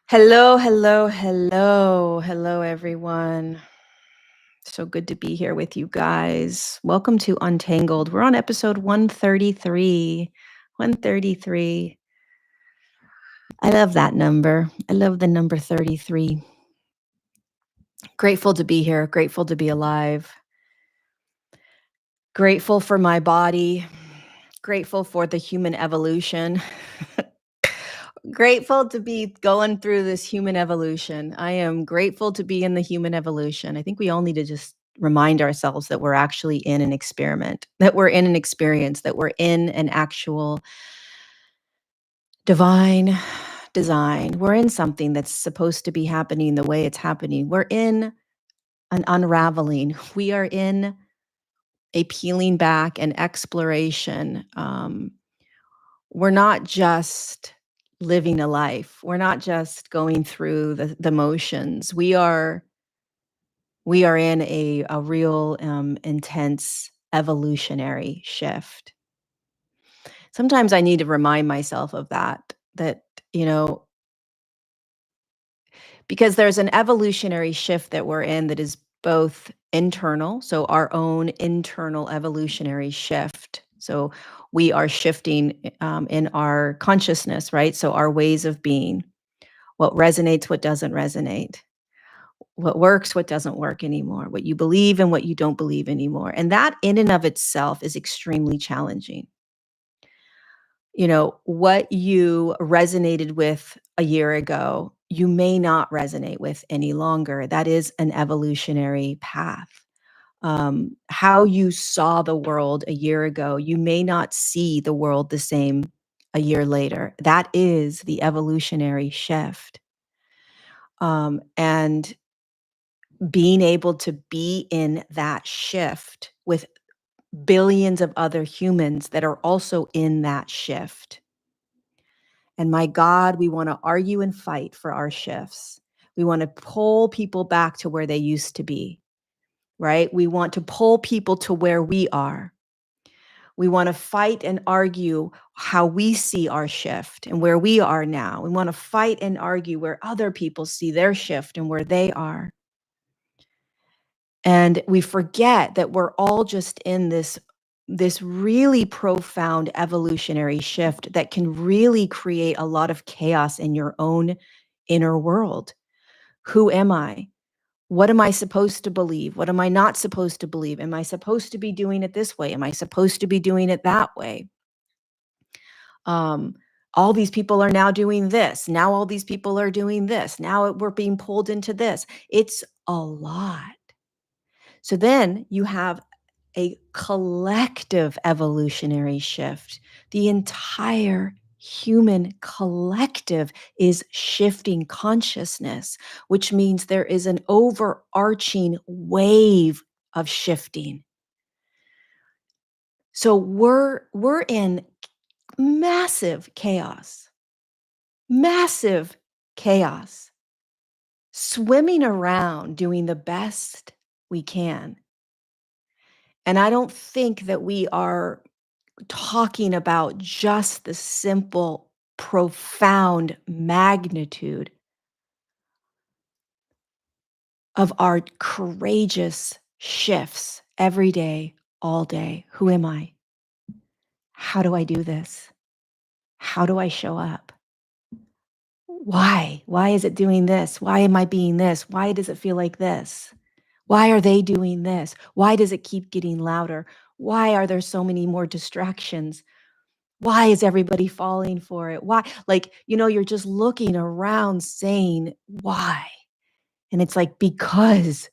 Hello, hello, hello, hello, everyone. So good to be here with you guys. Welcome to Untangled. We're on episode 133. 133. I love that number. I love the number 33. Grateful to be here. Grateful to be alive. Grateful for my body. Grateful for the human evolution. Grateful to be going through this human evolution. I am grateful to be in the human evolution. I think we all need to just remind ourselves that we're actually in an experiment, that we're in an experience, that we're in an actual divine design. We're in something that's supposed to be happening the way it's happening. We're in an unraveling. We are in a peeling back and exploration. We're not just living a life. We're not just going through the motions. We are in a real intense evolutionary shift. Sometimes I need to remind myself of that, you know, because there's an evolutionary shift that we're in that is both internal, so our own internal evolutionary shift. So we are shifting in our consciousness, right? So our ways of being, what resonates, what doesn't resonate, what works, what doesn't work anymore, what you believe and what you don't believe anymore. And that in and of itself is extremely challenging. What you resonated with a year ago, you may not resonate with any longer. That is an evolutionary path. How you saw the world a year ago, you may not see the world the same a year later. That is the evolutionary shift. And being able to be in that shift with billions of other humans that are also in that shift. And my God, we want to argue and fight for our shifts. We want to pull people back to where they used to be, right? We want to pull people to where we are. We want to fight and argue how we see our shift and where we are now. We want to fight and argue where other people see their shift and where they are. And we forget that we're all just in this really profound evolutionary shift that can really create a lot of chaos in your own inner world. Who am I? What am I supposed to believe? What am I not supposed to believe? Am I supposed to be doing it this way? Am I supposed to be doing it that way? Um, all these people are now doing this. Now all these people are doing this. Now we're being pulled into this. It's a lot. So then you have a collective evolutionary shift. The entire human collective is shifting consciousness, which means there is an overarching wave of shifting. So we're in massive chaos, swimming around doing the best we can. And I don't think that we are talking about just the simple, profound magnitude of our courageous shifts every day, all day. Who am I? How do I do this? How do I show up? Why? Why is it doing this? Why am I being this? Why does it feel like this? Why are they doing this? Why does it keep getting louder? Why are there so many more distractions? Why is everybody falling for it? Why? Like, you're just looking around saying, why? And it's like, because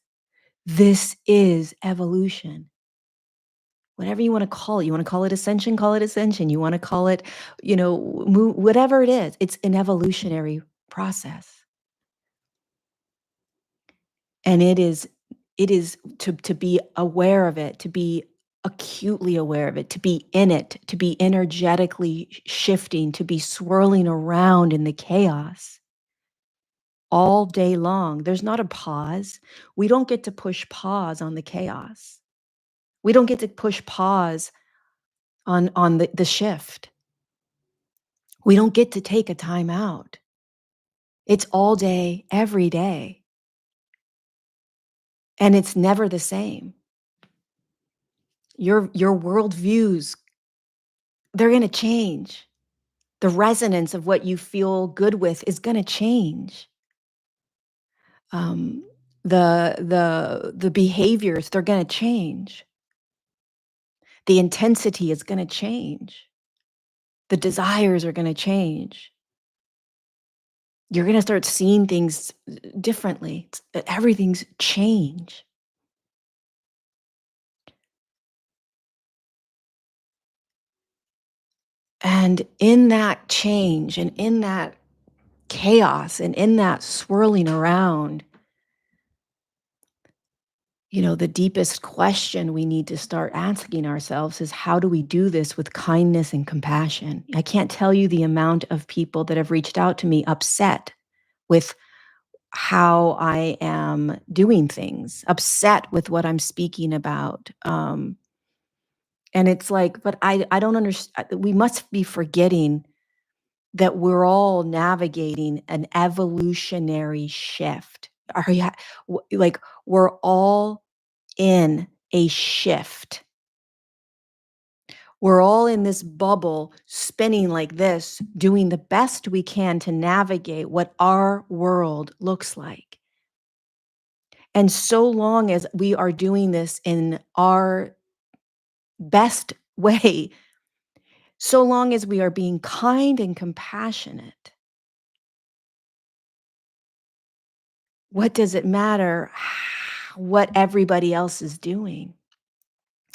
this is evolution. Whatever you want to call it. You want to call it ascension, call it ascension. You want to call it, whatever it is. It's an evolutionary process. And it is to be aware of it, to be acutely aware of it, to be in it, to be energetically shifting, to be swirling around in the chaos all day long. There's not a pause. We don't get to push pause on the chaos. We don't get to push pause on the shift. We don't get to take a time out. It's all day, every day, and it's never the same. Your worldviews, they're gonna change. The resonance of what you feel good with is gonna change. Um, the behaviors, they're gonna change. The intensity is gonna change. The desires are gonna change. You're gonna start seeing things differently. Everything's change. And in that change and in that chaos and in that swirling around, the deepest question we need to start asking ourselves is, how do we do this with kindness and compassion? I can't tell you the amount of people that have reached out to me upset with how I am doing things, upset with what I'm speaking about. And it's like, but I don't understand. We must be forgetting that we're all navigating an evolutionary shift. Are you like, we're all in a shift. We're all in this bubble spinning like this, doing the best we can to navigate what our world looks like. And so long as we are doing this in our best way, so long as we are being kind and compassionate, what does it matter what everybody else is doing?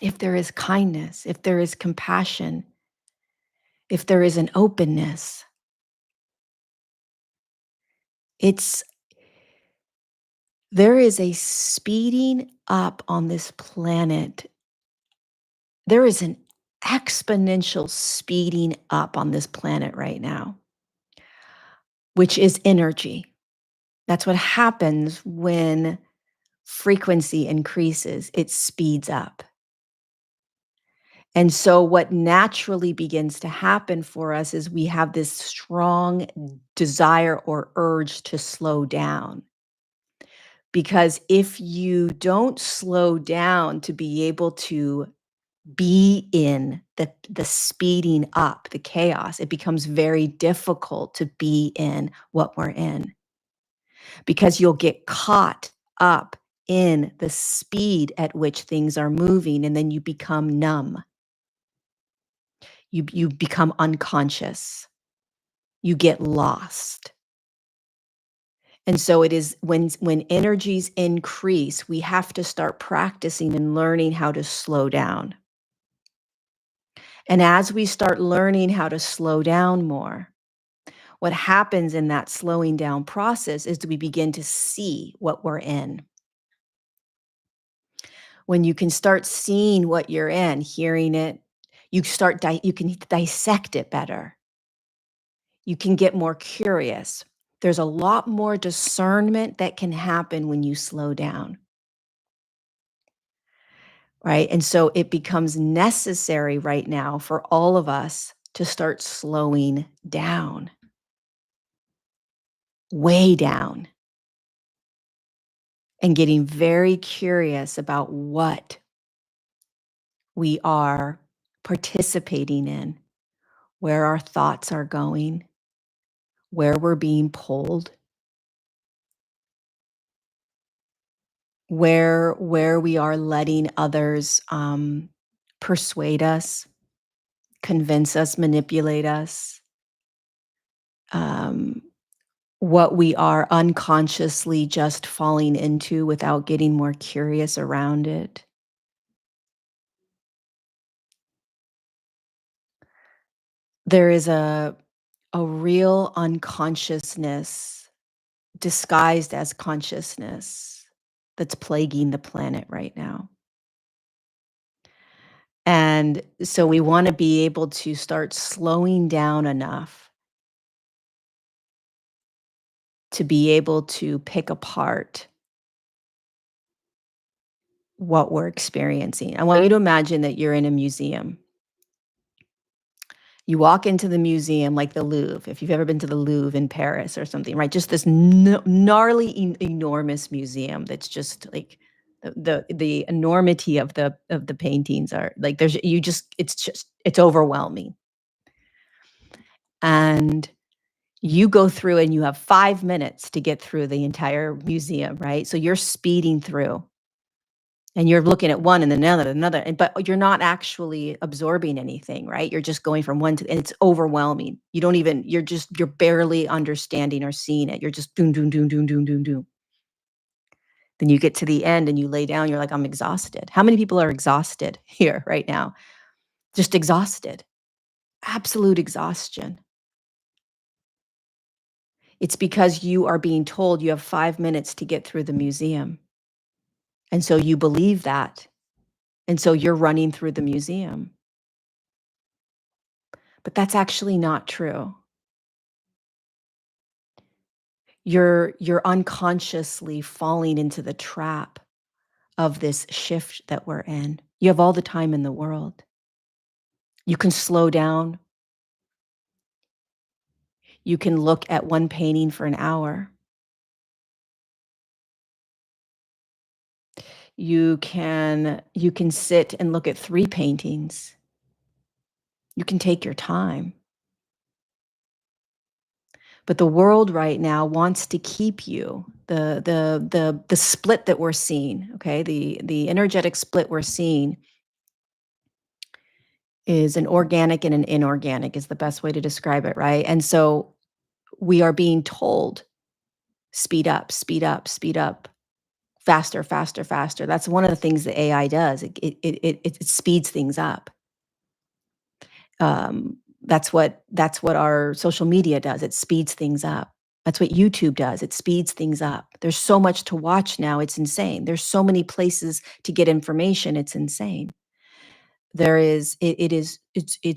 If there is kindness, if there is compassion, if there is an openness, it's there is a speeding up on this planet. There is an exponential speeding up on this planet right now, which is energy. That's what happens when frequency increases, it speeds up. And so, what naturally begins to happen for us is we have this strong desire or urge to slow down. Because if you don't slow down to be able to be in the speeding up, the chaos, it becomes very difficult to be in what we're in, because you'll get caught up in the speed at which things are moving, and then you become numb. You become unconscious. You get lost. And so it is when energies increase, we have to start practicing and learning how to slow down. And as we start learning how to slow down more, what happens in that slowing down process is we begin to see what we're in. When you can start seeing what you're in, hearing it, you can dissect it better. You can get more curious. There's a lot more discernment that can happen when you slow down, right? And so it becomes necessary right now for all of us to start slowing down, way down, and getting very curious about what we are participating in, where our thoughts are going, where we're being pulled, where we are letting others persuade us, convince us, manipulate us, um, what we are unconsciously just falling into without getting more curious around it. There is a real unconsciousness disguised as consciousness that's plaguing the planet right now. And so we want to be able to start slowing down enough to be able to pick apart what we're experiencing. I want you to imagine that you're in a museum. You walk into the museum like the Louvre, if you've ever been to the Louvre in Paris or something, right? Just this gnarly, enormous museum that's just like the enormity of the paintings are like there's you just it's overwhelming. And you go through and you have 5 minutes to get through the entire museum, right? So you're speeding through and you're looking at one and another, but you're not actually absorbing anything, right? You're just going from one to and it's overwhelming. You don't even you're barely understanding or seeing it. You're just doom, doom, doom, doom, doom, doom, doom. Then you get to the end and you lay down, you're like, "I'm exhausted." How many people are exhausted here right now? Just exhausted. Absolute exhaustion. It's because you are being told you have 5 minutes to get through the museum, and so you believe that, and so you're running through the museum, but that's actually not true. You're unconsciously falling into the trap of this shift that we're in. You have all the time in the world. You can slow down. You can look at one painting for an hour. You can sit and look at 3 paintings. You can take your time. But the world right now wants to keep you. The split that we're seeing, okay? The energetic split we're seeing is an organic and an inorganic is the best way to describe it, right? And so we are being told, "Speed up, speed up, speed up, faster, faster, faster." That's one of the things that AI does. It speeds things up. That's what our social media does. It speeds things up. That's what YouTube does. It speeds things up. There's so much to watch now. It's insane. There's so many places to get information. It's insane. It's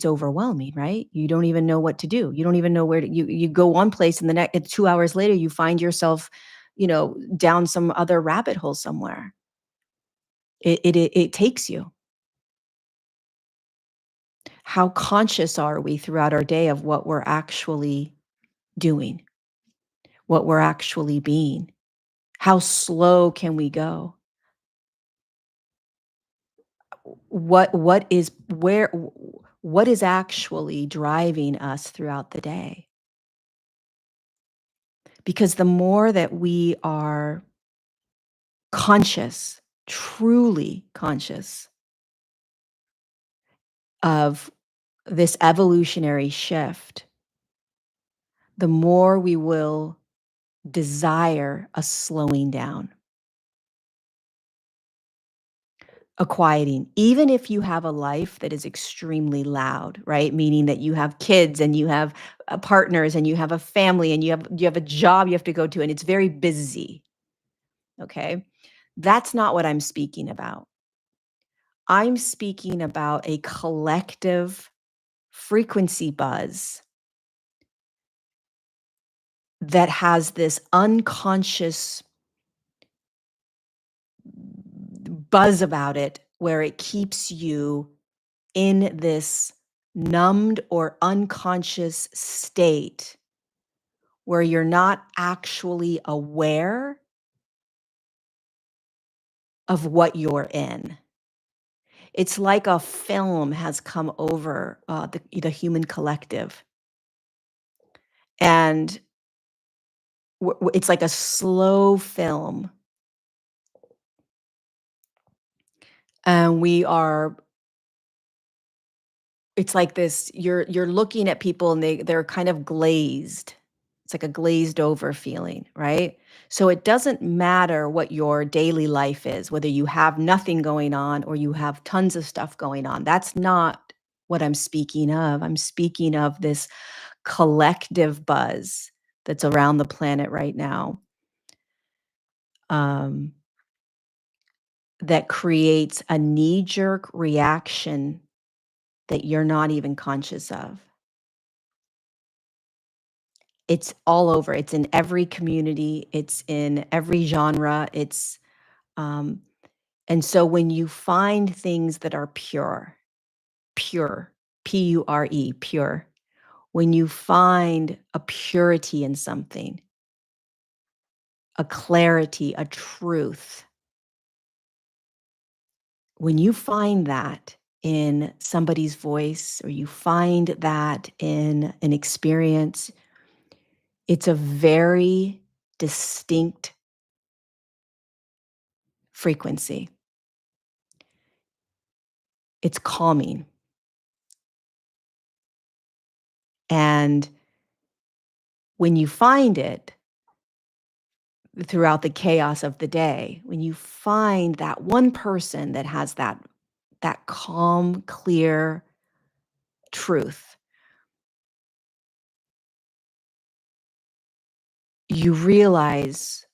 overwhelming, right? You don't even know what to do. You don't even know where to you go one place and the next 2 hours later you find yourself, down some other rabbit hole somewhere. It takes you. How conscious are we throughout our day of what we're actually doing, what we're actually being? How slow can we go? What is actually driving us throughout the day? Because the more that we are conscious, truly conscious of this evolutionary shift, the more we will desire a slowing down, a quieting, even if you have a life that is extremely loud, right? Meaning that you have kids and you have partners and you have a family and you have a job you have to go to and it's very busy. Okay, that's not what I'm speaking about. I'm speaking about a collective frequency buzz that has this unconscious buzz about it where it keeps you in this numbed or unconscious state where you're not actually aware of what you're in. It's like a film has come over the human collective, and it's like a slow film, and we are it's like this you're looking at people and they're kind of glazed. It's like a glazed over feeling, right? So it doesn't matter what your daily life is, whether you have nothing going on or you have tons of stuff going on. That's not what I'm speaking of. I'm speaking of this collective buzz that's around the planet right now, um, that creates a knee-jerk reaction that you're not even conscious of. It's all over. It's in every community. It's in every genre. Um, and so when you find things that are pure, Pure, pure. When you find a purity in something, a clarity, a truth, when you find that in somebody's voice or you find that in an experience, it's a very distinct frequency. It's calming. And when you find it throughout the chaos of the day, when you find that one person that has that calm, clear truth, you realize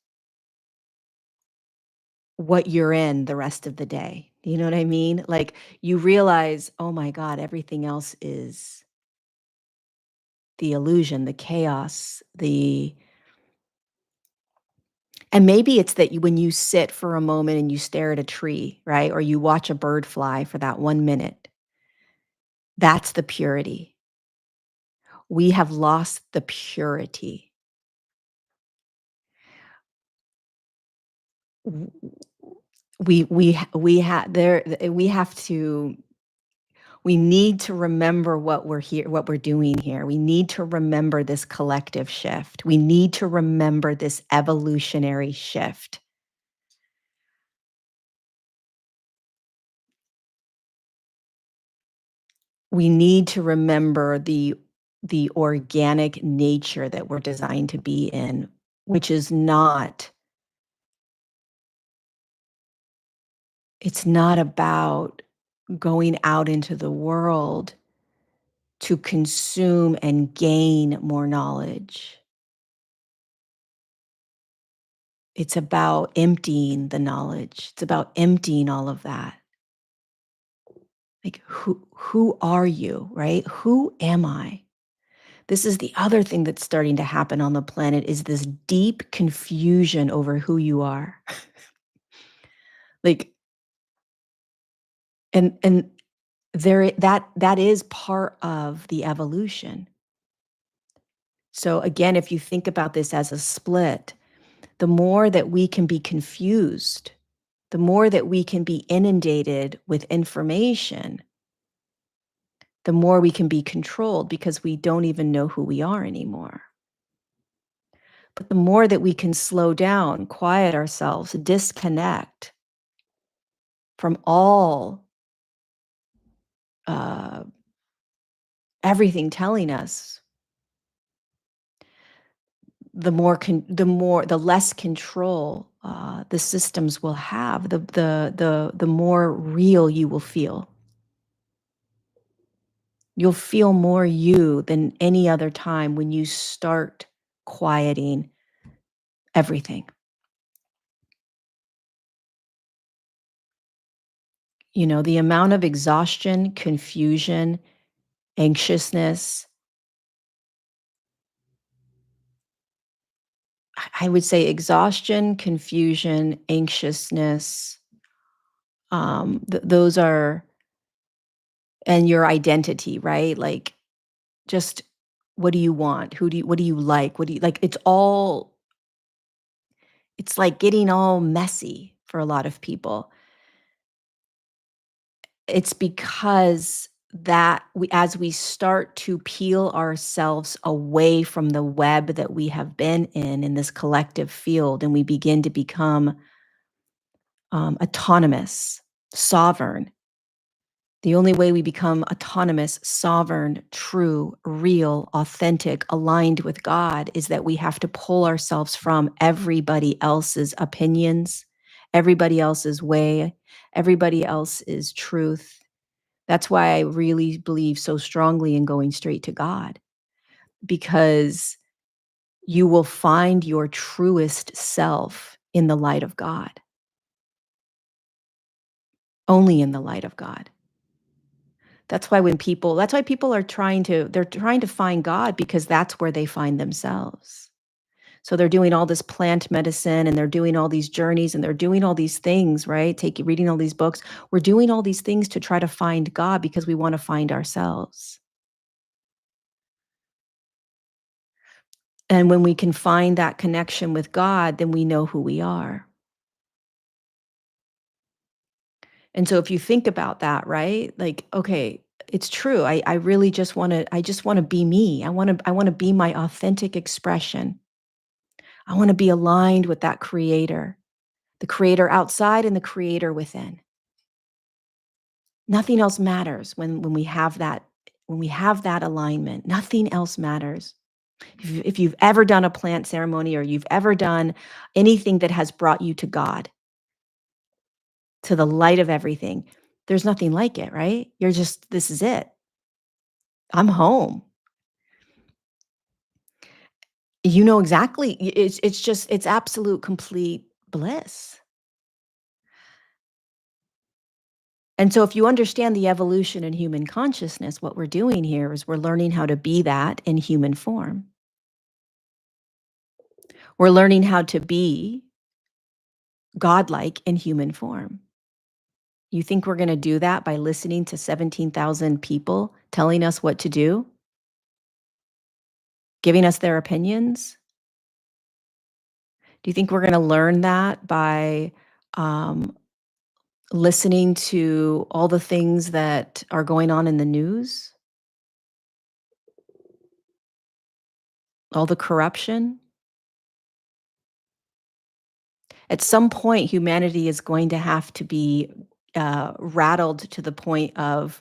what you're in the rest of the day. You know what I mean? Like you realize, oh my God, everything else is the illusion, the chaos, and maybe it's that when you sit for a moment and you stare at a tree, right? Or you watch a bird fly for that 1 minute, that's the purity. We have lost the purity. W- we have to we need to remember what we're doing here. We need to remember this collective shift. We need to remember this evolutionary shift. We need to remember the organic nature that we're designed to be in, which is not it's not about going out into the world to consume and gain more knowledge. It's about emptying the knowledge. It's about emptying all of that. Like who are you, right? Who am I? This is the other thing that's starting to happen on the planet is this deep confusion over who you are. Like and there that is part of the evolution. So again, if you think about this as a split, the more that we can be confused, the more that we can be inundated with information, the more we can be controlled because we don't even know who we are anymore. But the more that we can slow down, quiet ourselves, disconnect from all uh, everything telling us, the less control the systems will have, the more real you will feel. You'll feel more you than any other time when you start quieting everything. You know, the amount of exhaustion, confusion, anxiousness, I would say exhaustion, confusion, anxiousness, those are, and your identity, right? Like, just what do you want? What do you like? What do you like? It's like getting all messy for a lot of people. It's because that as we start to peel ourselves away from the web that we have been in this collective field, and we begin to become autonomous, sovereign. The only way we become autonomous, sovereign, true, real, authentic, aligned with God is that we have to pull ourselves from everybody else's opinions, everybody else's way, everybody else's truth. That's why I really believe so strongly in going straight to God, because you will find your truest self in the light of God, only in the light of God. That's why people are they're trying to find God because that's where they find themselves. So they're doing all this plant medicine and they're doing all these journeys and they're doing all these things, right? Reading all these books. We're doing all these things to try to find God because we want to find ourselves. And when we can find that connection with God, then we know who we are. And so if you think about that, right? Like, okay, it's true. I really just want to be me. I want to be my authentic expression. I want to be aligned with that creator, the creator outside and the creator within. Nothing else matters when we have that alignment. Nothing else matters. If you've ever done a plant ceremony or you've ever done anything that has brought you to God, to the light of everything, there's nothing like it, right? You're just, this is it. I'm home. You know exactly. It's absolute complete bliss. And so if you understand the evolution in human consciousness, what we're doing here is we're learning how to be that in human form. We're learning how to be godlike in human form. You think we're going to do that by listening to 17,000 people telling us what to do, giving us their opinions? Do you think we're going to learn that by um, listening to all the things that are going on in the news, all the corruption? At some point, humanity is going to have to be rattled to the point of,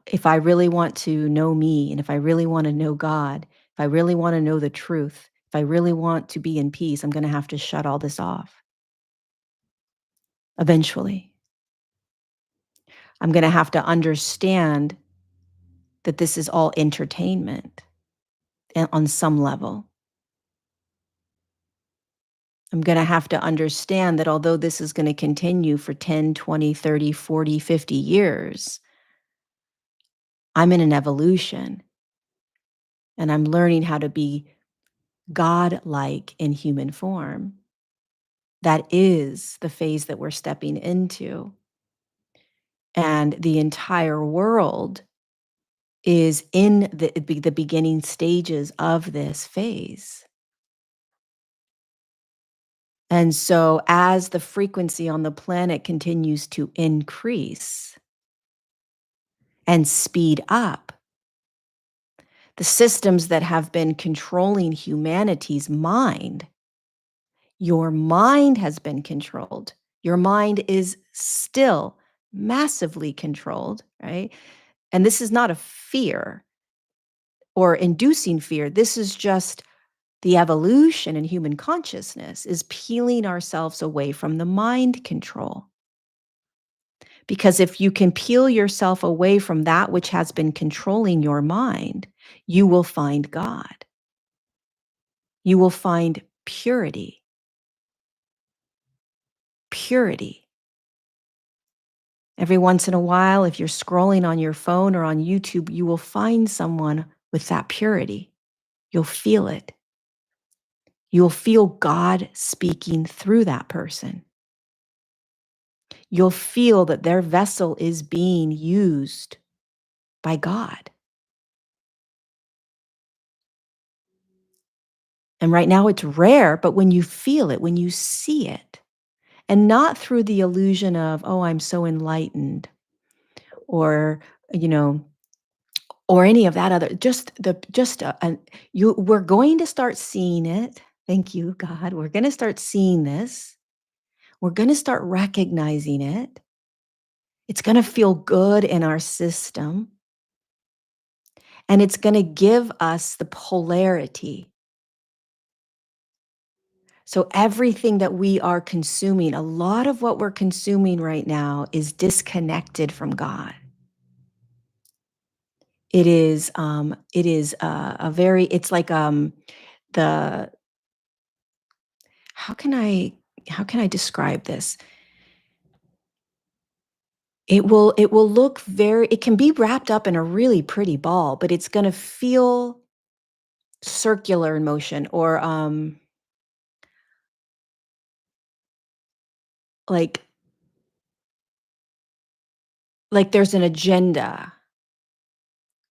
if I really want to know me, and if I really want to know God, if I really want to know the truth, if I really want to be in peace, I'm going to have to shut all this off eventually. I'm going to have to understand that this is all entertainment on some level. I'm going to have to understand that although this is going to continue for 10, 20, 30, 40, 50 years, I'm in an evolution and I'm learning how to be godlike in human form. That is the phase that we're stepping into. And the entire world is in the beginning stages of this phase. And so as the frequency on the planet continues to increase and speed up, the systems that have been controlling humanity's mind, your mind has been controlled. Your mind is still massively controlled, right? And this is not a fear or inducing fear. This is just the evolution in human consciousness is peeling ourselves away from the mind control. Because if you can peel yourself away from that which has been controlling your mind, you will find God. You will find purity. Purity. Every once in a while, if you're scrolling on your phone or on YouTube, you will find someone with that purity. You'll feel it. You'll feel God speaking through that person. You'll feel that their vessel is being used by God. And right now it's rare, but when you feel it, when you see it, and not through the illusion of, oh, I'm so enlightened, or, you know, or any of that other, we're going to start seeing it. Thank you, God. We're going to start seeing this. We're going to start recognizing it. It's going to feel good in our system. And it's going to give us the polarity. So everything that we are consuming, a lot of what we're consuming right now is disconnected from God. It's like the, how can I describe this? It can be wrapped up in a really pretty ball, but it's going to feel circular in motion or like there's an agenda.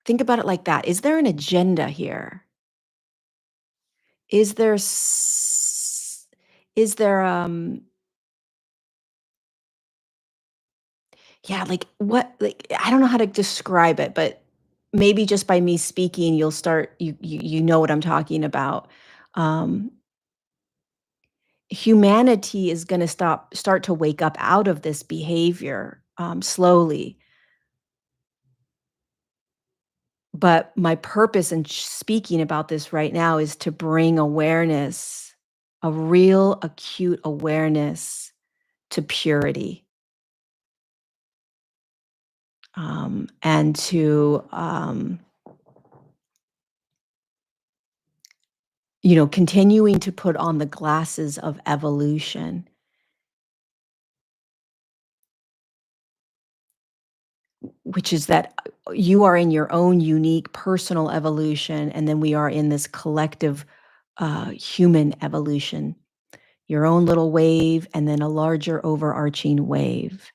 Think about it like that. Is there an agenda here? Is there is there yeah, like what like I don't know how to describe it, but maybe just by me speaking you'll start you know what I'm talking about. Um Humanity is going to start to wake up out of this behavior slowly. But my purpose in speaking about this right now is to bring awareness, a real acute awareness to purity, and to, continuing to put on the glasses of evolution, which is that you are in your own unique personal evolution, and then we are in this collective human evolution, your own little wave, and then a larger overarching wave.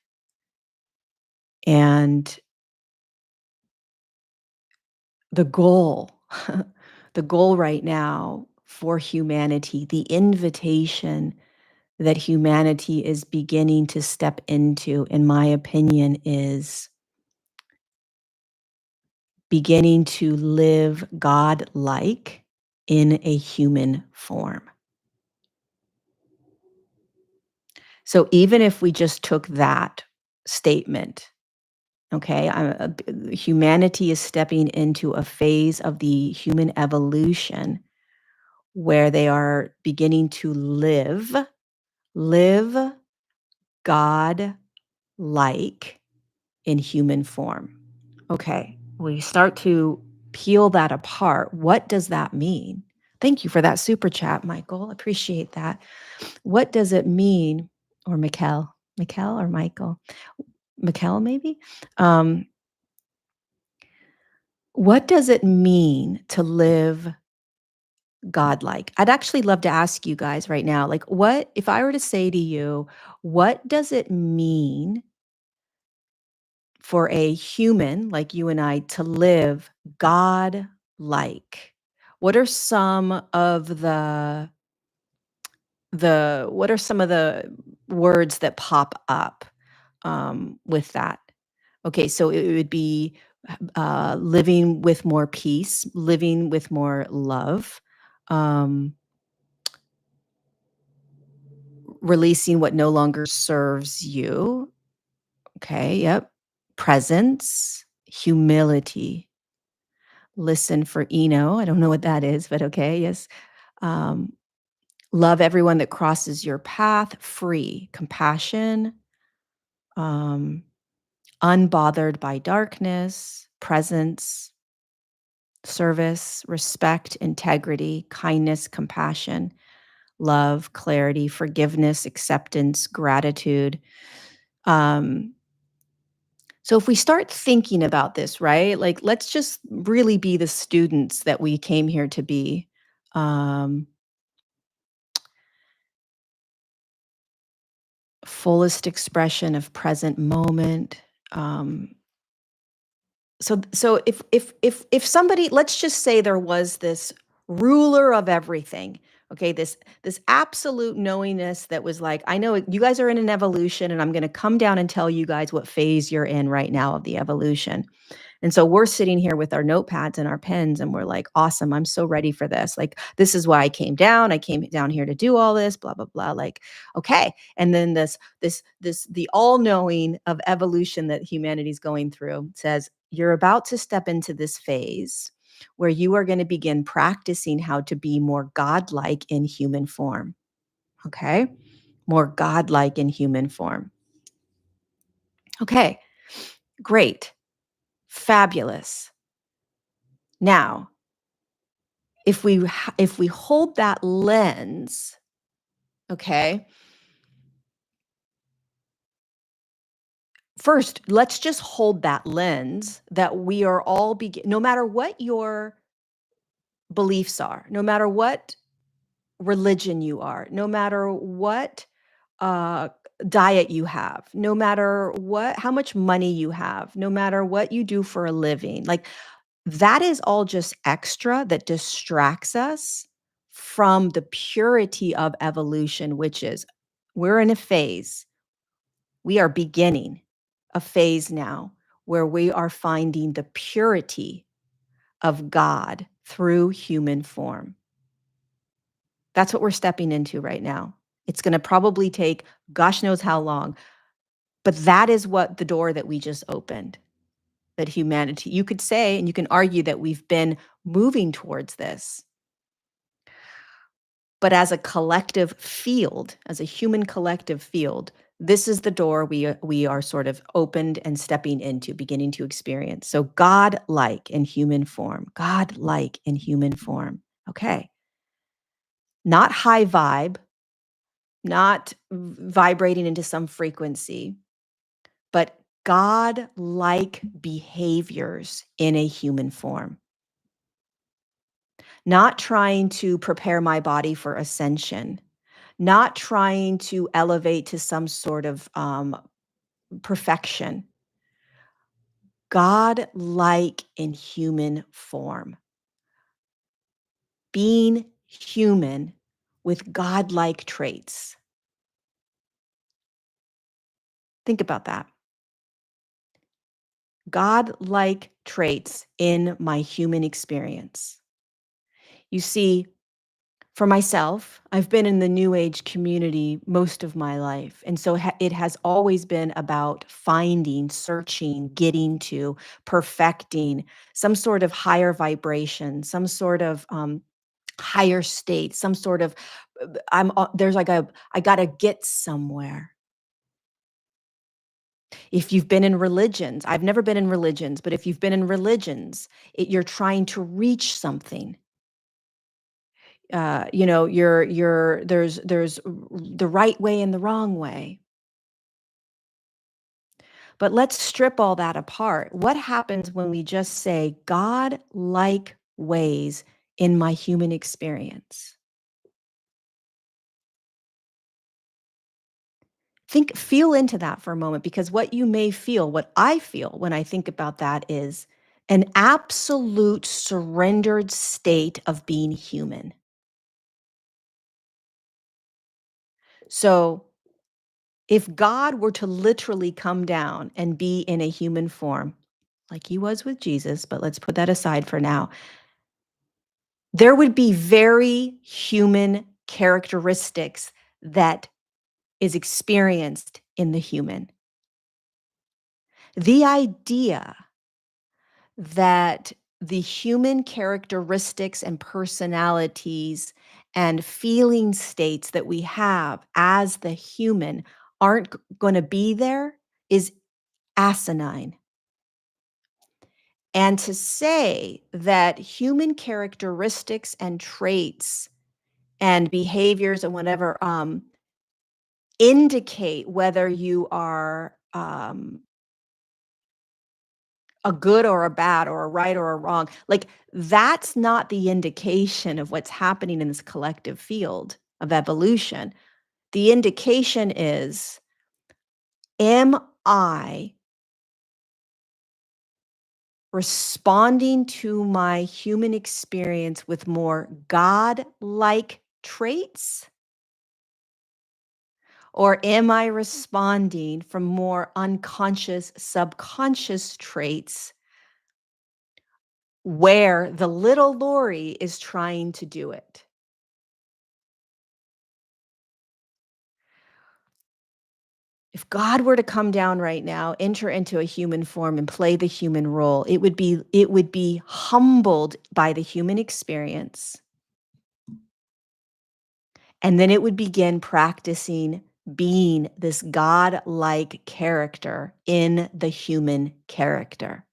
And the goal, the goal right now for humanity, the invitation that humanity is beginning to step into, in my opinion, is beginning to live God-like in a human form. So even if we just took that statement, okay, humanity is stepping into a phase of the human evolution where they are beginning to live God-like in human form. Okay, we start to peel that apart. What does that mean? Thank you for that super chat, Michael. Appreciate that. What does it mean? Or Mikkel or Michael? Mikkel, maybe? Um, what does it mean to live godlike? I'd actually love to ask you guys right now, like, what, if I were to say to you, what does it mean for a human like you and I to live God-like? What are some of the what are some of the words that pop up with that? Okay, so it would be living with more peace, living with more love, um, releasing what no longer serves you. Okay, yep. Presence, humility, listen for Eno. I don't know what that is, but okay, yes. Um, love everyone that crosses your path, free, compassion, um, unbothered by darkness, presence, service, respect, integrity, kindness, compassion, love, clarity, forgiveness, acceptance, gratitude. Um, so if we start thinking about this, right? Like, let's just really be the students that we came here to be. Um, Fullest expression of present moment. So if somebody, let's just say there was this ruler of everything, okay, this absolute knowingness that was like, I know you guys are in an evolution, and I'm going to come down and tell you guys what phase you're in right now of the evolution. And so we're sitting here with our notepads and our pens, and we're like, awesome, I'm so ready for this. Like, this is why I came down. I came down here to do all this, blah, blah, blah. Like, okay. And then the all-knowing of evolution that humanity's going through says, you're about to step into this phase where you are going to begin practicing how to be more godlike in human form. Okay. More godlike in human form. Okay. Great. Fabulous. Now, if we hold that lens, okay, first let's just hold that lens that we are all no matter what your beliefs are, no matter what religion you are, no matter what uh, diet you have, no matter what, how much money you have, no matter what you do for a living, like that is all just extra that distracts us from the purity of evolution, which is we're in a phase, we are beginning a phase now where we are finding the purity of God through human form. That's what we're stepping into right now. It's going to probably take gosh knows how long, but that is what the door that we just opened. That humanity, you could say, and you can argue that we've been moving towards this. But as a collective field, as a human collective field, this is the door we are sort of opened and stepping into, beginning to experience. So God-like in human form, God-like in human form. Okay. Not high vibe, not vibrating into some frequency, but God-like behaviors in a human form. Not trying to prepare my body for ascension, not trying to elevate to some sort of perfection. God-like in human form. Being human with God-like traits. Think about that. God-like traits in my human experience. You see, for myself, I've been in the New Age community most of my life. And so it has always been about finding, searching, getting to, perfecting some sort of higher vibration, some sort of higher state, some sort of, there's like I got to get somewhere. If you've been in religions, I've never been in religions, but if you've been in religions, you're trying to reach something. There's the right way and the wrong way. But let's strip all that apart. What happens when we just say God-like ways in my human experience? Feel into that for a moment, because what you may feel, what I feel when I think about that is an absolute surrendered state of being human. So if God were to literally come down and be in a human form, like he was with Jesus, but let's put that aside for now, there would be very human characteristics that is experienced in the human. The idea that the human characteristics and personalities and feeling states that we have as the human aren't going to be there is asinine. And to say that human characteristics and traits and behaviors and whatever indicate whether you are a good or a bad or a right or a wrong, like that's not the indication of what's happening in this collective field of evolution. The indication is, am I responding to my human experience with more God-like traits? Or am I responding from more unconscious, subconscious traits where the little Lorie is trying to do it? If God were to come down right now, enter into a human form and play the human role, it would be humbled by the human experience. And then it would begin practicing being this God-like character in the human character.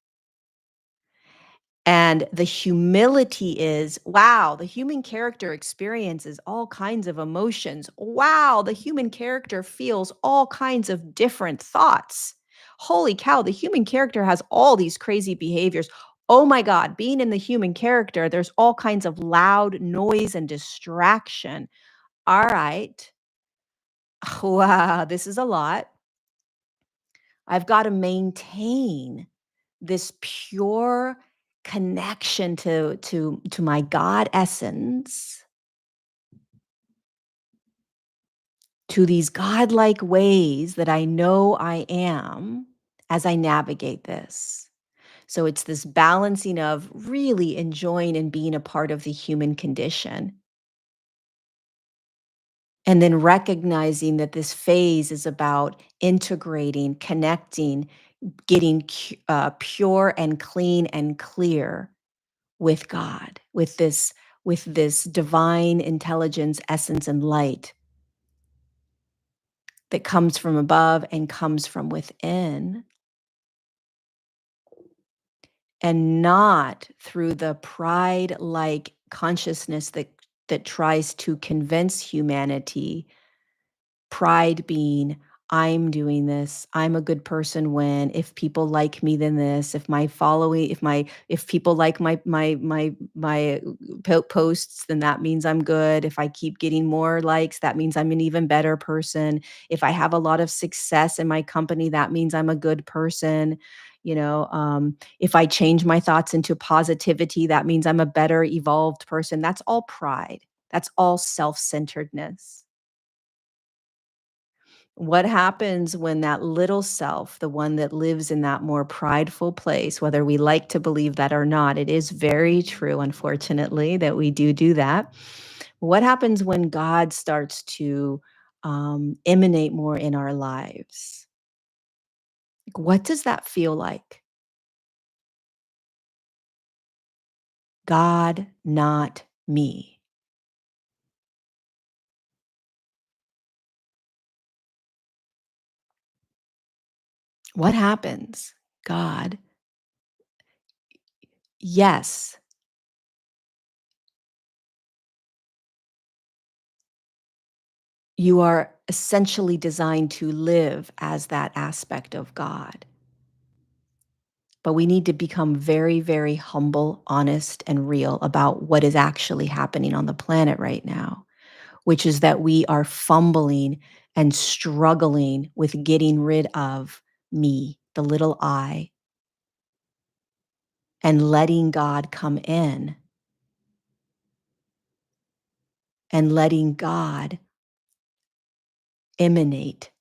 And the humility is, wow, the human character experiences all kinds of emotions. Wow, the human character feels all kinds of different thoughts. Holy cow, the human character has all these crazy behaviors. Oh my God, being in the human character, there's all kinds of loud noise and distraction. All right. Wow, this is a lot. I've got to maintain this pure connection to my God essence, to these godlike ways that I know I am as I navigate this. So it's this balancing of really enjoying and being a part of the human condition, and then recognizing that this phase is about integrating, connecting, getting pure and clean and clear with God, with this divine intelligence, essence, and light that comes from above and comes from within, and not through the pride like consciousness that tries to convince humanity. Pride being, I'm doing this. I'm a good person when, if people like me, then this. If my following, if people like my posts, then that means I'm good. If I keep getting more likes, that means I'm an even better person. If I have a lot of success in my company, that means I'm a good person. If I change my thoughts into positivity, that means I'm a better evolved person. That's all pride. That's all self-centeredness. What happens when that little self, the one that lives in that more prideful place, whether we like to believe that or not, it is very true, unfortunately, that we do that. What happens when God starts to emanate more in our lives? Like, what does that feel like? God, not me. What happens? God, yes, you are essentially designed to live as that aspect of God. But we need to become very, very humble, honest, and real about what is actually happening on the planet right now, which is that we are fumbling and struggling with getting rid of me, the little I, and letting God come in and letting God emanate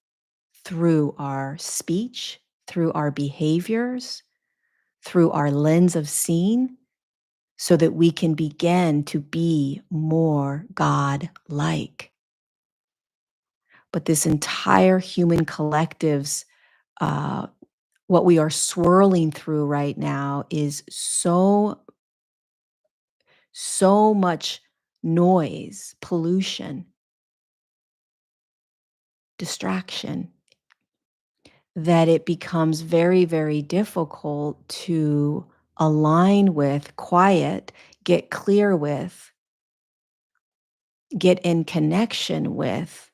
through our speech, through our behaviors, through our lens of seeing, so that we can begin to be more God-like. But this entire human collective's, uh, what we are swirling through right now is so much noise, pollution, distraction, that it becomes very, very difficult to align with, quiet, get clear with, get in connection with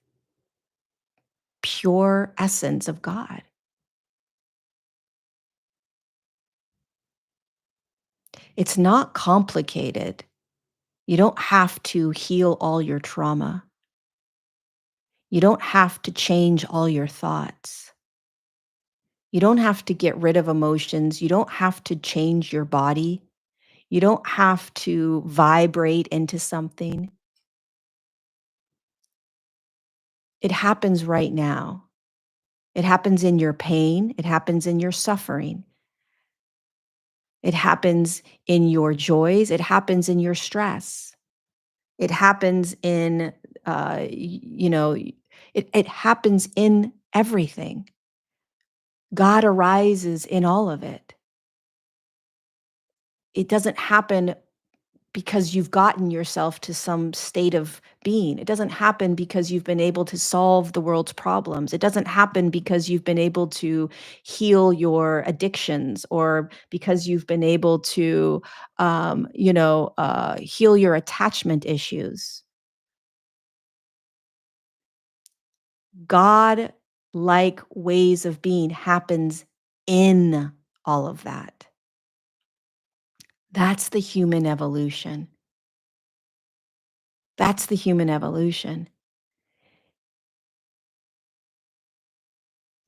pure essence of God. It's not complicated. You don't have to heal all your trauma. You don't have to change all your thoughts. You don't have to get rid of emotions. You don't have to change your body. You don't have to vibrate into something. It happens right now. It happens in your pain. It happens in your suffering. It happens in your joys. It happens in your stress. It happens in, it happens in everything. God arises in all of it. It doesn't happen because you've gotten yourself to some state of being. It doesn't happen because you've been able to solve the world's problems. It doesn't happen because you've been able to heal your addictions, or because you've been able to, heal your attachment issues. God-like ways of being happens in all of that. That's the human evolution. That's the human evolution.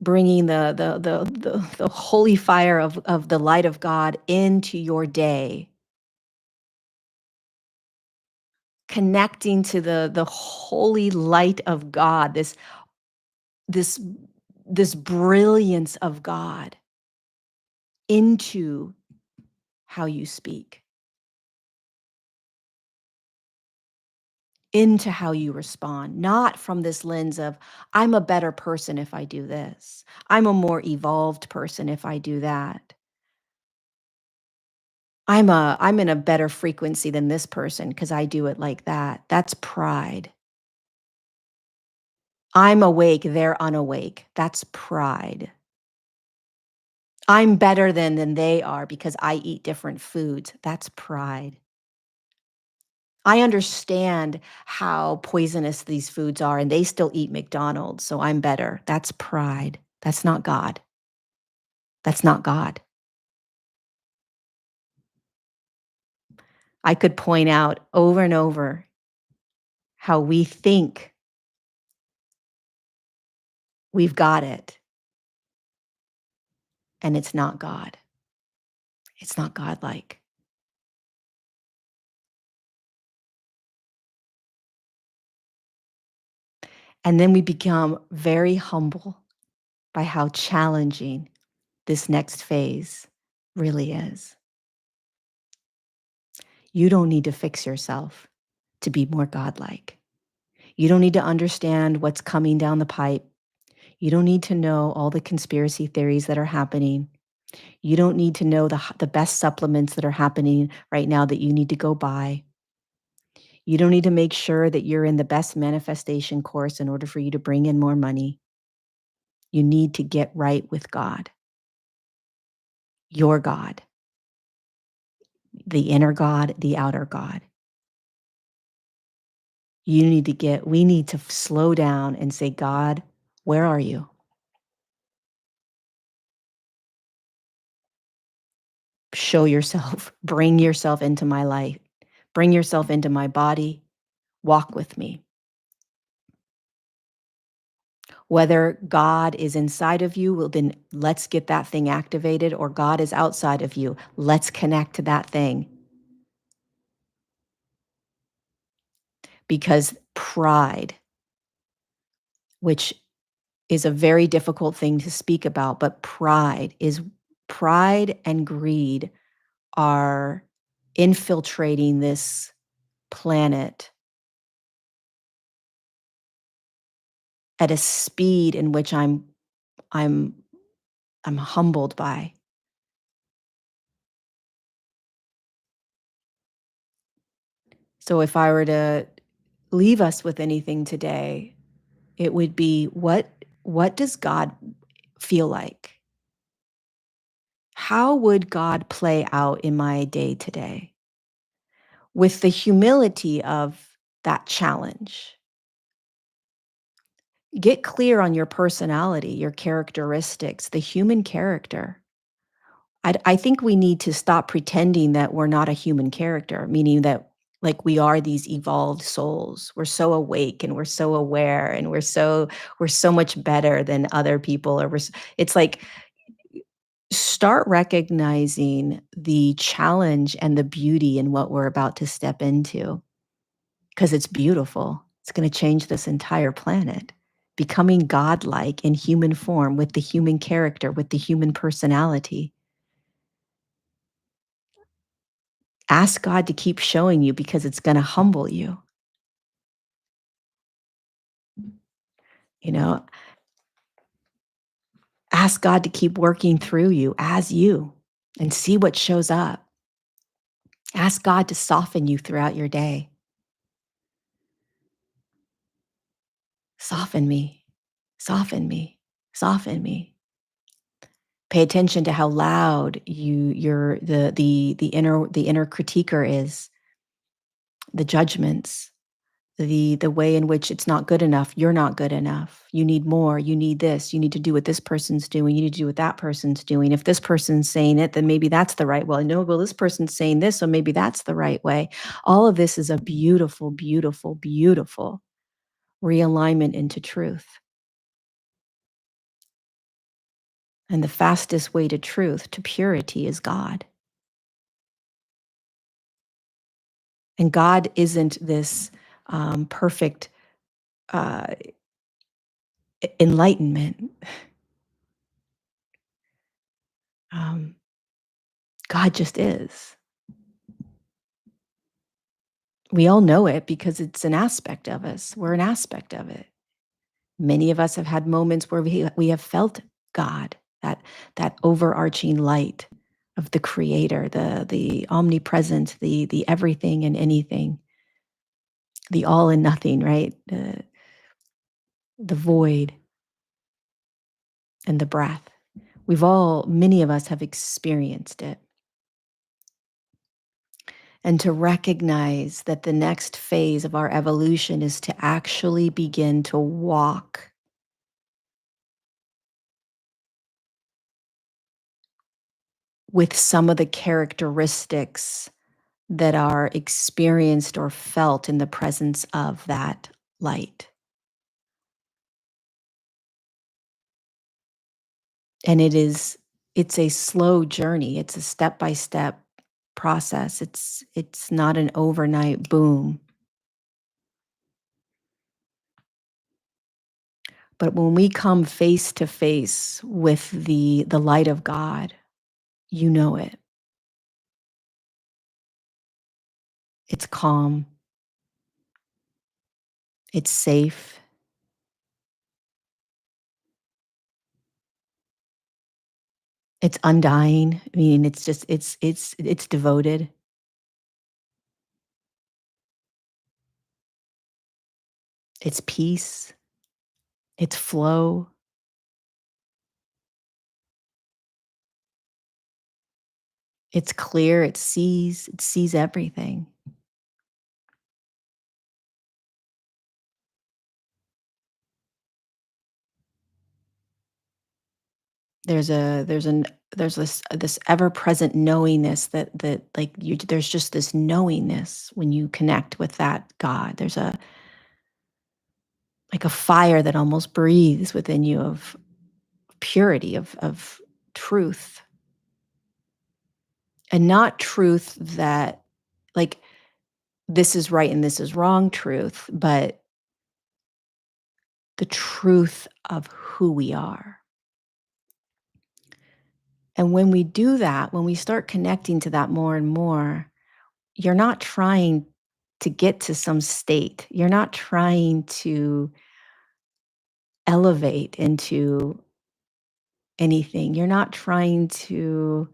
Bringing the holy fire of the light of God into your day, connecting to the holy light of God, this this brilliance of God into how you speak, into how you respond, not from this lens of, I'm a better person if I do this. I'm a more evolved person if I do that. I'm in a better frequency than this person because I do it like that. That's pride. I'm awake, they're unawake. That's pride. I'm better than they are because I eat different foods. That's pride. I understand how poisonous these foods are, and they still eat McDonald's, so I'm better. That's pride. That's not God. That's not God. I could point out over and over how we think we've got it, and it's not God. It's not godlike. And then we become very humble by how challenging this next phase really is. You don't need to fix yourself to be more godlike. You don't need to understand what's coming down the pipe. You don't need to know all the conspiracy theories that are happening. You don't need to know the best supplements that are happening right now that you need to go buy. You don't need to make sure that you're in the best manifestation course in order for you to bring in more money. You need to get right with God, your God, the inner God, the outer God. We need to slow down and say, God, where are you? Show yourself, bring yourself into my life, bring yourself into my body, walk with me. Whether God is inside of you, well, then let's get that thing activated, or God is outside of you. Let's connect to that thing. Because pride, which is a very difficult thing to speak about, but pride and greed are infiltrating this planet at a speed in which I'm I'm humbled by. So if I were to leave us with anything today, it would be what does God feel like? How would God play out in my day today? With the humility of that challenge. Get clear on your personality, your characteristics, the human character. I think we need to stop pretending that we're not a human character, meaning that like we are these evolved souls. We're so awake and we're so aware and we're so much better than other people. It's like start recognizing the challenge and the beauty in what we're about to step into because it's beautiful. It's going to change this entire planet. Becoming godlike in human form with the human character, with the human personality. Ask God to keep showing you because it's going to humble you. You know, ask God to keep working through you as you and see what shows up. Ask God to soften you throughout your day. Soften me, soften me, soften me. Pay attention to how loud the inner critiquer is, the judgments, the way in which it's not good enough, you're not good enough, you need more, you need this, you need to do what this person's doing, you need to do what that person's doing. If this person's saying it, then maybe that's the right way. No, well, this person's saying this, so maybe that's the right way. All of this is a beautiful, beautiful, beautiful realignment into truth. And the fastest way to truth, to purity, is God. And God isn't this perfect uh, enlightenment. Um, God just is. We all know it because it's an aspect of us. We're an aspect of it. Many of us have had moments where we have felt God, that overarching light of the creator, the omnipresent, the everything and anything, the all and nothing, right? The void and the breath. Many of us have experienced it. And to recognize that the next phase of our evolution is to actually begin to walk with some of the characteristics that are experienced or felt in the presence of that light. And it's a slow journey. It's a step-by-step process. It's not an overnight boom. But when we come face to face with the light of God, you know it. It's calm. It's safe. It's undying. I mean, it's just it's devoted. It's peace. It's flow. It's clear. It sees everything. There's this ever-present knowingness that like there's just this knowingness when you connect with that God. There's a like a fire that almost breathes within you of purity, of truth. And not truth that like this is right and this is wrong truth, but the truth of who we are. And when we do that, when we start connecting to that more and more, you're not trying to get to some state. You're not trying to elevate into anything. You're not trying to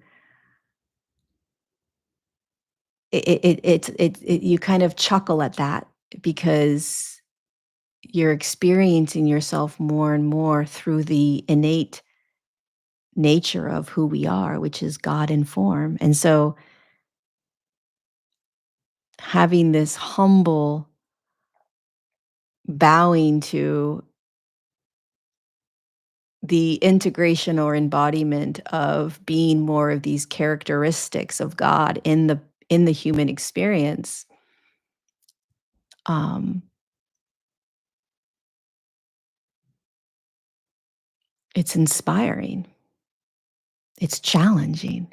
you kind of chuckle at that because you're experiencing yourself more and more through the innate nature of who we are, which is God in form. And so having this humble bowing to the integration or embodiment of being more of these characteristics of God in the human experience, um, it's inspiring. It's challenging.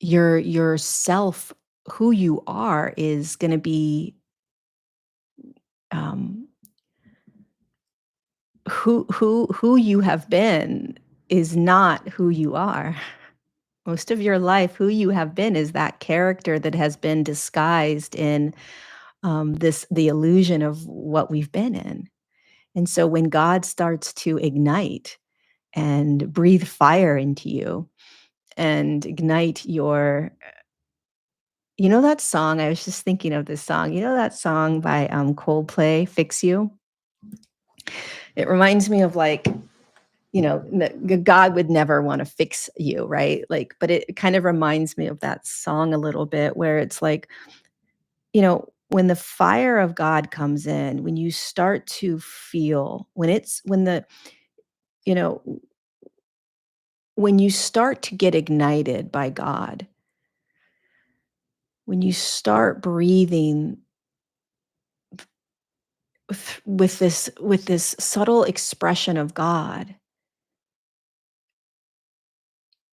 Your self, who you are, is going to be um, who you have been is not who you are. Most of your life, who you have been is that character that has been disguised in the illusion of what we've been in. And so when God starts to ignite and breathe fire into you and ignite your you know that song? I was just thinking of this song. You know that song by Coldplay, Fix You? It reminds me of like, you know, God would never want to fix you, right? Like, but it kind of reminds me of that song a little bit where it's like, when the fire of God comes in, when you start to feel, when the, you know, when you start to get ignited by God, when you start breathing with this subtle expression of God,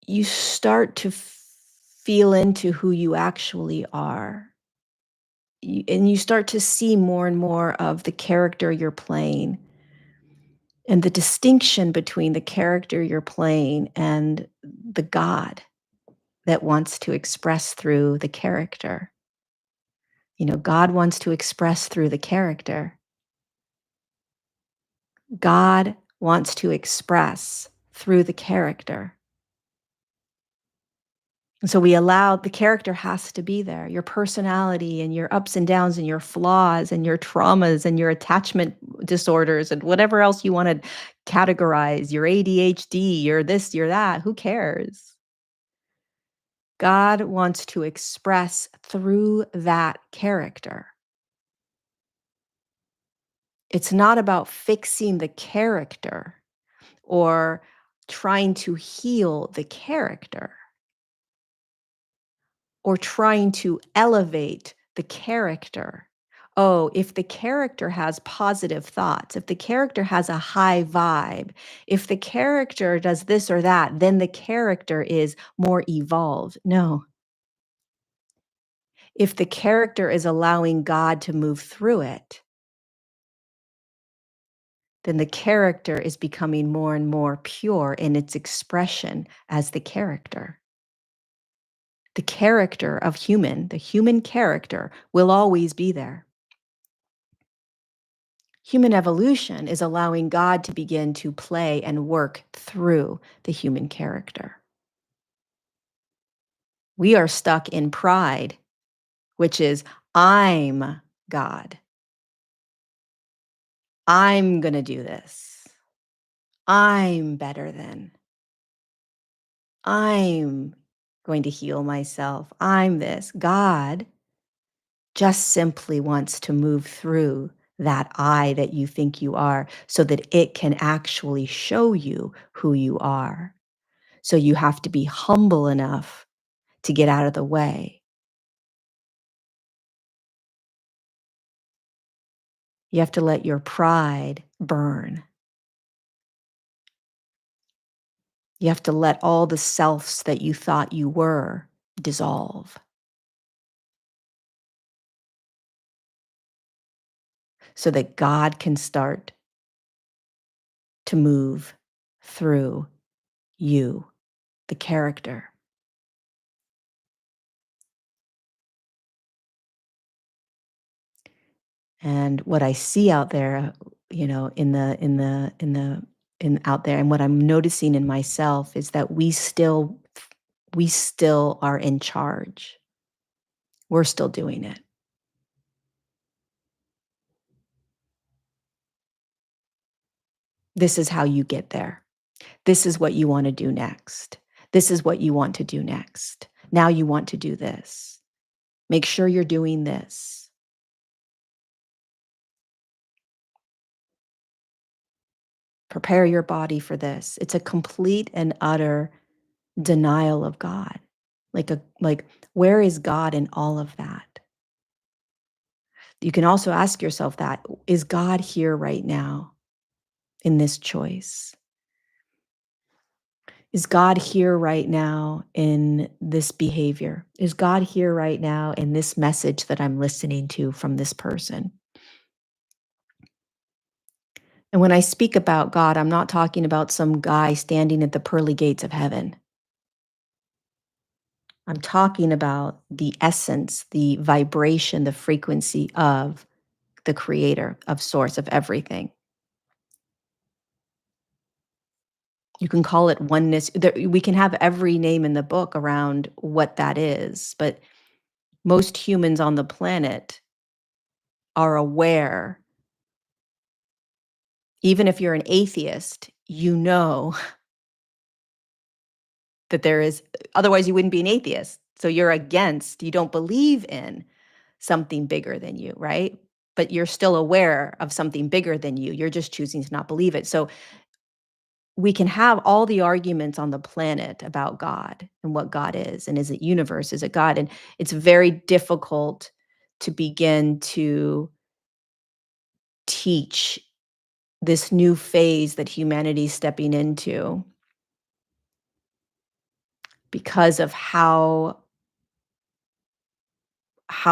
you start to feel into who you actually are. And you start to see more and more of the character you're playing and the distinction between the character you're playing and the God that wants to express through the character. God wants to express through the character. God wants to express through the character. And so we allow the character has to be there, your personality and your ups and downs and your flaws and your traumas and your attachment disorders and whatever else you want to categorize, your ADHD, your this, your that, who cares? God wants to express through that character. It's not about fixing the character or trying to heal the character or trying to elevate the character. Oh, if the character has positive thoughts, if the character has a high vibe, if the character does this or that, then the character is more evolved. No. If the character is allowing God to move through it, then the character is becoming more and more pure in its expression as the character. The character of the human character, will always be there. Human evolution is allowing God to begin to play and work through the human character. We are stuck in pride, which is, I'm God. I'm going to do this. I'm better than. I'm going to heal myself. I'm this. God just simply wants to move through that I that you think you are so that it can actually show you who you are. So you have to be humble enough to get out of the way. You have to let your pride burn. You have to let all the selves that you thought you were dissolve so that God can start to move through you, the character. And what I see out there, in out there, and what I'm noticing in myself is that we still are in charge. We're still doing it. This is how you get there. This is what you want to do next. This is what you want to do next. Now you want to do this. Make sure you're doing this. Prepare your body for this. It's a complete and utter denial of God. Like where is God in all of that? You can also ask yourself that, is God here right now in this choice? Is God here right now in this behavior? Is God here right now in this message that I'm listening to from this person? And when I speak about God, I'm not talking about some guy standing at the pearly gates of heaven. I'm talking about the essence, the vibration, the frequency of the creator, of source, of everything. You can call it oneness. We can have every name in the book around what that is, but most humans on the planet are aware. Even if you're an atheist, you know that there is, otherwise you wouldn't be an atheist. So you don't believe in something bigger than you, right? But you're still aware of something bigger than you. You're just choosing to not believe it. So we can have all the arguments on the planet about God and what God is, and is it universe? Is it God? And it's very difficult to begin to teach this new phase that humanity's stepping into because of how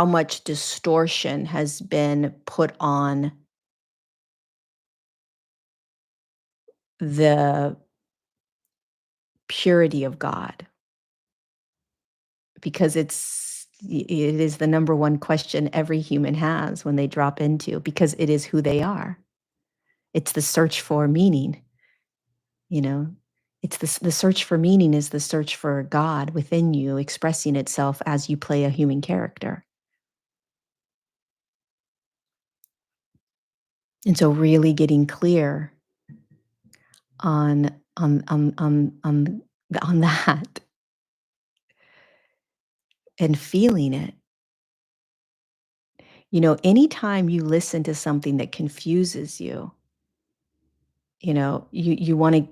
much distortion has been put on the purity of God, because it is the number one question every human has when they drop into, because it is who they are. It's the search for meaning, you know? It's the search for meaning is the search for God within you expressing itself as you play a human character. And so really getting clear on on that and feeling it. Anytime you listen to something that confuses you, you wanna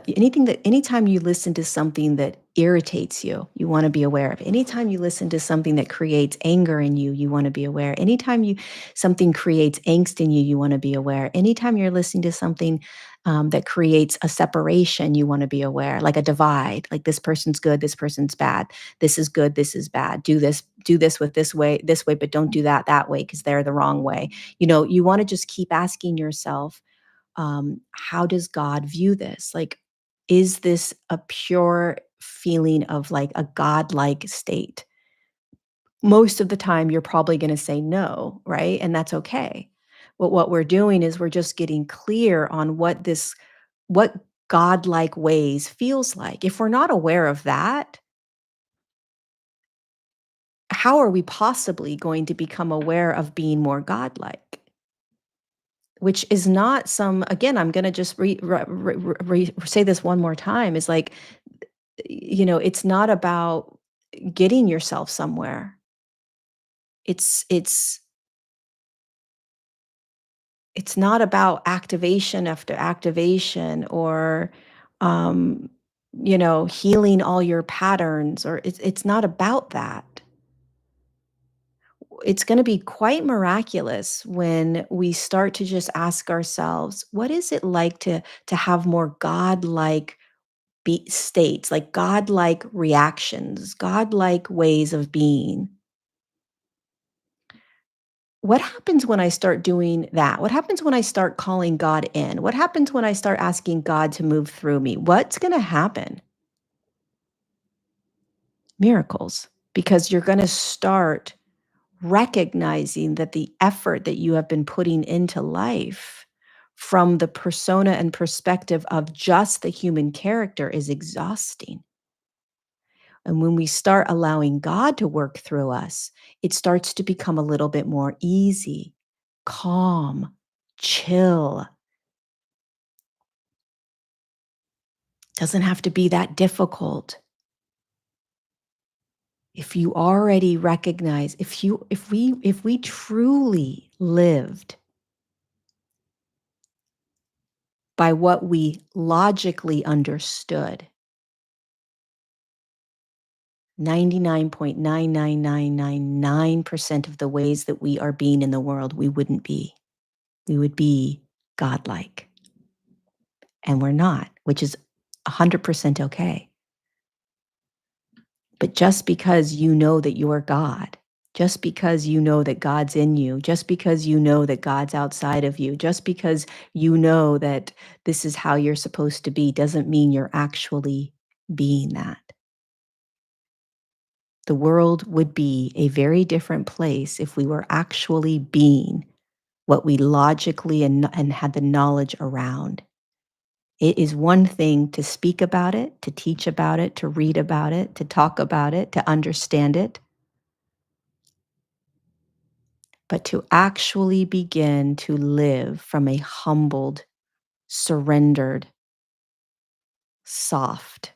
anytime you listen to something that irritates you, you wanna be aware of. Anytime you listen to something that creates anger in you, you wanna be aware. Anytime you something creates angst in you, you wanna be aware. Anytime you're listening to something, that creates a separation, you wanna be aware, like a divide, like this person's good, this person's bad. This is good, this is bad. Do this with this way, but don't do that way because 'cause they're the wrong way. You wanna just keep asking yourself, how does God view this? Like, is this a pure feeling of like a godlike state? Most of the time, you're probably going to say no, right? And that's okay. But what we're doing is we're just getting clear on what godlike ways feels like. If we're not aware of that, how are we possibly going to become aware of being more godlike? Which is not some, again, I'm gonna just say this one more time, is like, it's not about getting yourself somewhere. It's it's not about activation after activation, or, um, healing all your patterns, or it's not about that. It's gonna be quite miraculous when we start to just ask ourselves, what is it like to have more godlike states, like godlike reactions, godlike ways of being? What happens when I start doing that? What happens when I start calling God in? What happens when I start asking God to move through me? What's going to happen? Miracles. Because you're going to start recognizing that the effort that you have been putting into life from the persona and perspective of just the human character is exhausting. And when we start allowing God to work through us, it starts to become a little bit more easy, calm, chill. Doesn't have to be that difficult. If you already recognize, if we truly lived by what we logically understood, 99.99999% of the ways that we are being in the world, we wouldn't be. We would be godlike. And we're not, which is 100% okay. But just because you know that you're God, just because you know that God's in you, just because you know that God's outside of you, just because you know that this is how you're supposed to be, doesn't mean you're actually being that. The world would be a very different place if we were actually being what we logically and had the knowledge around. It is one thing to speak about it, to teach about it, to read about it, to talk about it, to understand it, but to actually begin to live from a humbled, surrendered, soft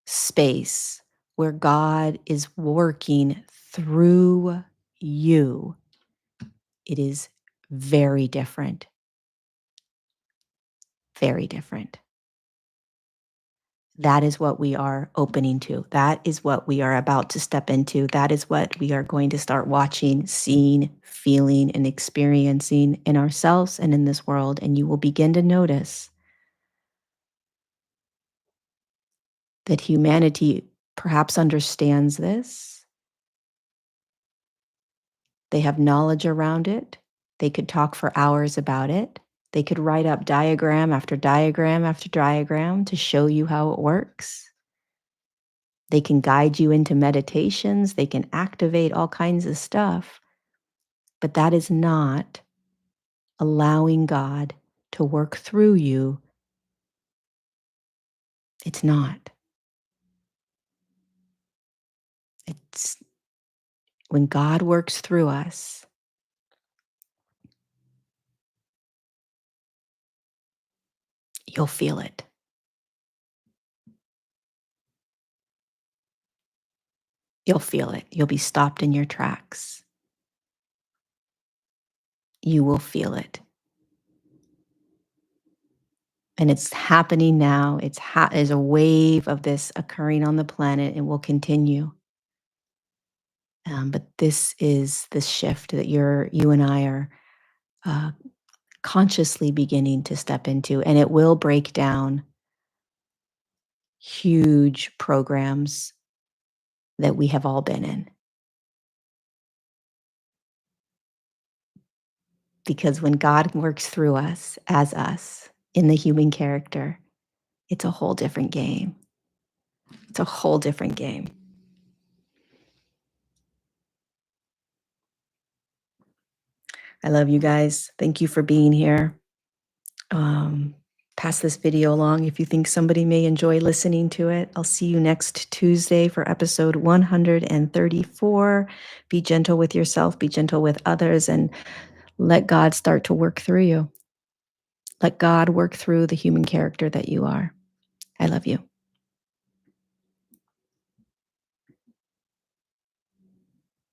space where God is working through you, it is very different, very different. That is what we are opening to. That is what we are about to step into. That is what we are going to start watching, seeing, feeling, and experiencing in ourselves and in this world. And you will begin to notice that humanity perhaps understands this. They have knowledge around it. They could talk for hours about it. They could write up diagram after diagram after diagram to show you how it works. They can guide you into meditations. They can activate all kinds of stuff. But that is not allowing God to work through you. It's not. It's when God works through us, you'll feel it. You'll feel it. You'll be stopped in your tracks. You will feel it. And it's happening now. There's a wave of this occurring on the planet and will continue. But this is the shift that you and I are uh, consciously beginning to step into, and it will break down huge programs that we have all been in. Because when God works through us, as us, in the human character, it's a whole different game. It's a whole different game. I love you guys. Thank you for being here. Um, Pass this video along if you think somebody may enjoy listening to it. I'll see you next Tuesday for episode 134. Be gentle with yourself, be gentle with others, and let God start to work through you. Let God work through the human character that you are. I love you.